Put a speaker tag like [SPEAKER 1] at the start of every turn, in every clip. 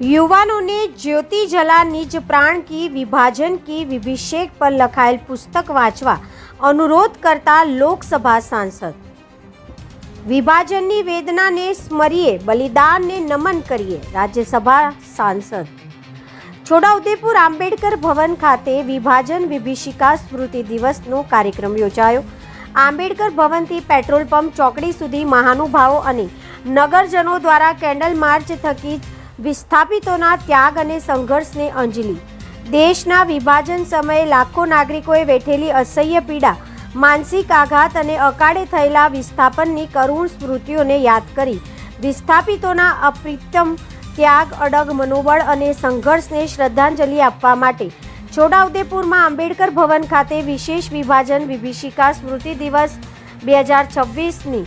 [SPEAKER 1] युवाओं ने ज्योति जला निज प्राण की विभाजन की विभिषेक पर लखाયેલ पुस्तक वाँचवा अनुरोध करता लोकसभा सांसद। विभाजननी वेदनाने स्मरीए, बलिदानने नमन करिए। राज्यसभा सांसद। છોટાઉદેપુર આંબેડકર ભવન ખાતે વિભાજન વિભીષિકા સ્મૃતિ દિવસનો કાર્યક્રમ યોજાયો। આંબેડકર ભવનથી પેટ્રોલ પંપ ચોકડી સુધી મહાનુભાવો અને નગરજનો દ્વારા કેન્ડલ માર્ચ થકી વિસ્થાપિતોના ત્યાગ અને સંઘર્ષને અંજલિ। દેશના વિભાજન સમયે લાખો નાગરિકોએ વેઠેલી અસહ્ય પીડા, માનસિક આઘાત અને અકાળે થયેલા વિસ્થાપનની કરુણ સ્મૃતિઓને યાદ કરી વિસ્થાપિતોના અપ્રિતમ ત્યાગ, અડગ મનોબળ અને સંઘર્ષને શ્રદ્ધાંજલિ આપવા માટે છોટાઉદેપુરમાં આંબેડકર ભવન ખાતે વિશેષ વિભાજન વિભીષિકા સ્મૃતિ દિવસ 2026ની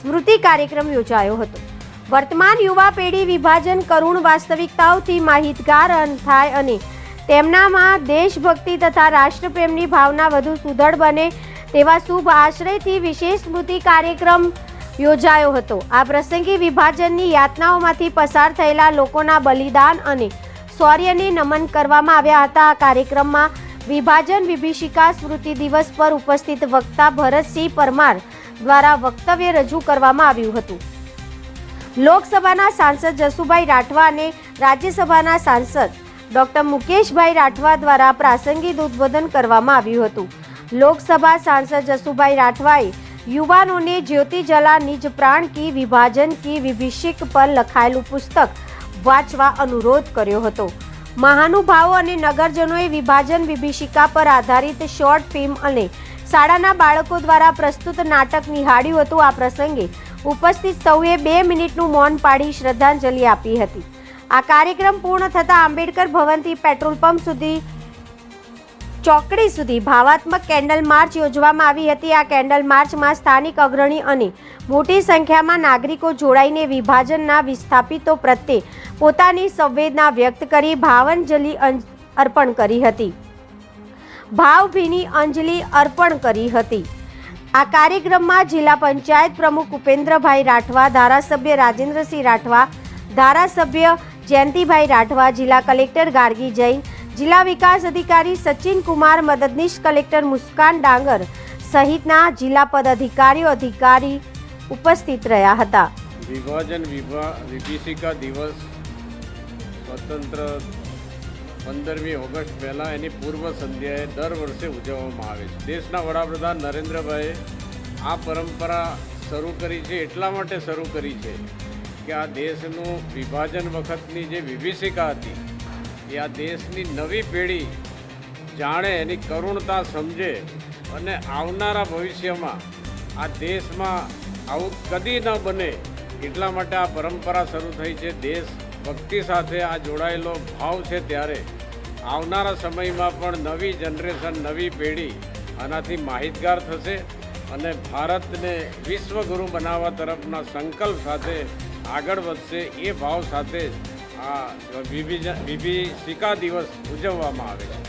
[SPEAKER 1] સ્મૃતિ કાર્યક્રમ યોજાયો હતો। વર્તમાન યુવા પેઢી વિભાજન કરુણ વાસ્તવિકતાઓથી માહિતગાર થાય અને તેમનામાં દેશભક્તિ તથા રાષ્ટ્રપ્રેમની ભાવના વધુ સુદૃઢ બને તેવા શુભ આશ્રયથી વિશેષ સ્મૃતિ કાર્યક્રમ યોજાયો હતો। આ પ્રસંગે વિભાજનની યાતનાઓમાંથી પસાર થયેલા લોકોના બલિદાન અને શૌર્યને નમન કરવામાં આવ્યા હતા। આ કાર્યક્રમમાં વિભાજન વિભીષિકા સ્મૃતિ દિવસ પર ઉપસ્થિત વક્તા ભરતસિંહ પરમાર દ્વારા વક્તવ્ય રજૂ કરવામાં આવ્યું હતું। લોકસભાના સાંસદ જસુભાઈ રાઠવા અને રાજ્યસભાના સાંસદ ડોક્ટર મુકેશભાઈ રાઠવા દ્વારા પ્રાસંગિક ઉદ્બોધન કરવામાં આવ્યું હતું। લોકસભા સાંસદ જસુભાઈ રાઠવાએ યુવાનોને જ્યોતિ જલા નિજ પ્રાણ કી વિભાજન કી વિભીષિક પર લખાયેલું પુસ્તક વાંચવા અનુરોધ કર્યો હતો। મહાનુભાવો અને નગરજનોએ વિભાજન વિભીષિકા પર આધારિત શોર્ટ ફિલ્મ અને શાળાના બાળકો દ્વારા પ્રસ્તુત નાટક નિહાળ્યું હતું। આ પ્રસંગે ઉપસ્થિત સૌએ 2 મિનિટનું મૌન પાડી શ્રદ્ધાંજલિ આપી હતી। આ કાર્યક્રમ પૂર્ણ થતાં આંબેડકર ભવનથી પેટ્રોલ પંપ સુધી ચોકડી સુધી ભાવાત્મક કેન્ડલ માર્ચ યોજવામાં આવી હતી। આ કેન્ડલ માર્ચમાં સ્થાનિક અગ્રણી અને મોટી સંખ્યામાં નાગરિકો જોડાઈને વિભાજનના વિસ્થાપિતો પ્રત્યે પોતાની સંવેદના વ્યક્ત કરી ભાવાંજલિ અર્પણ કરી હતી। ભાવભીની અંજલિ અર્પણ કરી હતી। આ કાર્યક્રમમાં જિલ્લા પંચાયત પ્રમુખ ઉપેન્દ્રભાઈ રાઠવા, ધારાસભ્ય રાજેન્દ્રસિંહ રાઠવા, ધારાસભ્ય જયંતિભાઈ રાઠવા, જિલ્લા કલેક્ટર ગાર્ગી જૈન, જિલ્લા વિકાસ અધિકારી સચિન કુમાર, મદદનીશ કલેક્ટર મુસ્કાન ડાંગર સહિતના જિલ્લા પદાધિકારી ઉપસ્થિત રહ્યા હતા।
[SPEAKER 2] વિભાજન વિભીષિકા દિવસ સ્વતંત્ર 15મી ઓગસ્ટ પહેલાં એની પૂર્વ સંધ્યાએ દર વર્ષે ઉજવવામાં આવે છે। દેશના વડાપ્રધાન નરેન્દ્રભાઈએ આ પરંપરા શરૂ કરી છે, એટલા માટે શરૂ કરી છે કે આ દેશનું વિભાજન વખતની જે વિભીષિકા હતી એ આ દેશની નવી પેઢી જાણે, એની કરુણતા સમજે અને આવનારા ભવિષ્યમાં આ દેશમાં આવું કદી ન બને એટલા માટે આ પરંપરા શરૂ થઈ છે। દેશભક્તિ સાથે આ જોડાયેલો ભાવ છે, ત્યારે આવનારા સમયમાં પણ નવી જનરેશન, નવી પેઢી આનાથી માહિતગાર થશે અને ભારતને વિશ્વગુરુ બનાવવા તરફના સંકલ્પ સાથે આગળ વધશે। એ ભાવ સાથે આ વિભીષિકા દિવસ ઉજવવામાં આવે છે।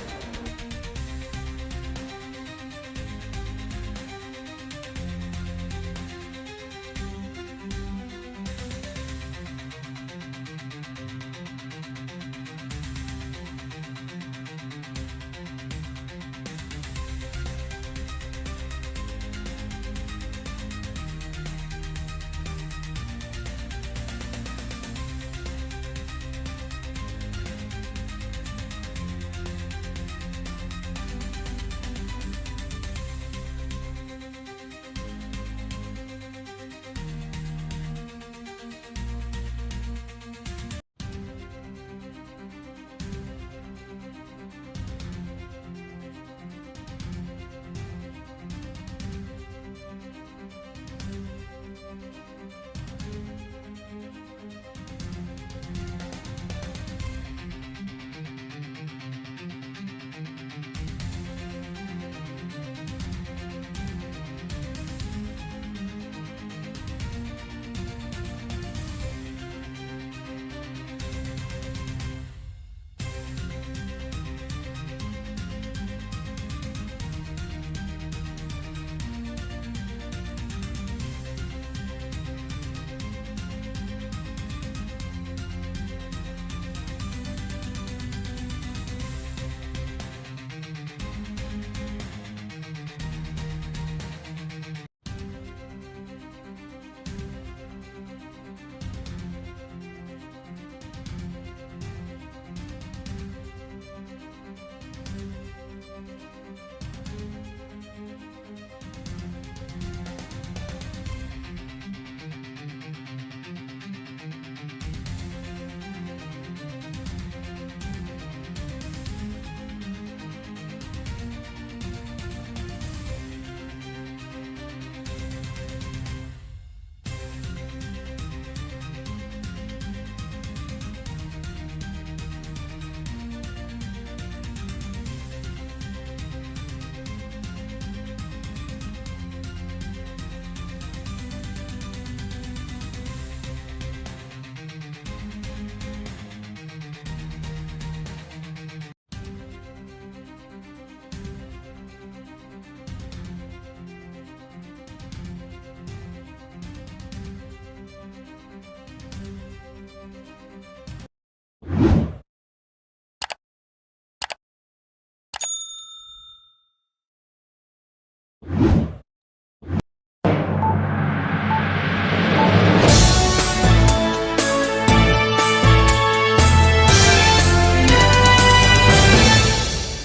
[SPEAKER 1] હતી